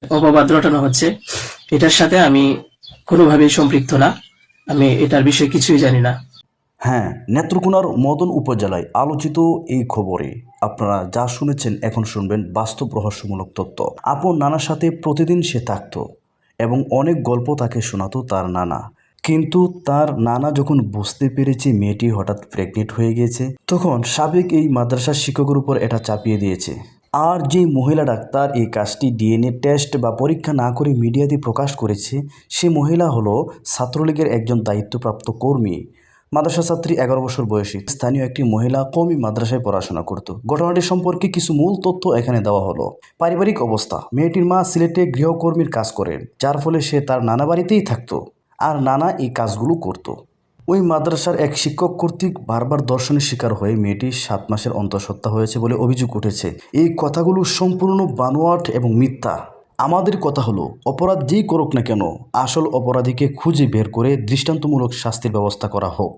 অপবাদ রটানো হচ্ছে, এটার সাথে আমি কোনোভাবেই সম্পৃক্ত না। আমি এটার বিষয়ে কিছুই জানি না। হ্যাঁ, নেত্রকোনার মদন উপজেলায় আলোচিত এই খবরে আপনারা যা শুনেছেন এখন শুনবেন বাস্তব রহস্যমূলক তথ্য। আপন নানার সাথে প্রতিদিন সে থাকতো এবং অনেক গল্প তাকে শোনাতো তার নানা। কিন্তু তার নানা যখন বুঝতে পেরেছে মেয়েটি হঠাৎ প্রেগনেন্ট হয়ে গেছে, তখন সাবেক এই মাদ্রাসার শিক্ষকের উপর এটা চাপিয়ে দিয়েছে। আর যে মহিলা ডাক্তার এই কাজটি ডিএনএ টেস্ট বা পরীক্ষা না করে মিডিয়াতে প্রকাশ করেছে, সে মহিলা হলো ছাত্রলীগের একজন দায়িত্বপ্রাপ্ত কর্মী। মাদ্রাসা ছাত্রী, 11 বছর বয়সী, স্থানীয় একটি মহিলা কওমি মাদ্রাসায় পড়াশোনা করত। ঘটনাটি সম্পর্কে কিছু মূল তথ্য এখানে দেওয়া হলো। পারিবারিক অবস্থা: মেয়েটির মা সিলেটে গৃহকর্মীর কাজ করেন, যার ফলে সে তার নানা বাড়িতেই থাকতো আর নানা এই কাজগুলো করত। ওই মাদ্রাসার এক শিক্ষক কর্তৃক বারবার ধর্ষণের শিকার হয়ে মেয়েটি 7 মাসের অন্তঃসত্ত্বা হয়েছে বলে অভিযোগ উঠেছে। এই কথাগুলো সম্পূর্ণ বানোয়াট এবং মিথ্যা। আমাদের কথা হলো, অপরাধ যেই করুক না কেন, আসল অপরাধীকে খুঁজে বের করে দৃষ্টান্তমূলক শাস্তির ব্যবস্থা করা হোক।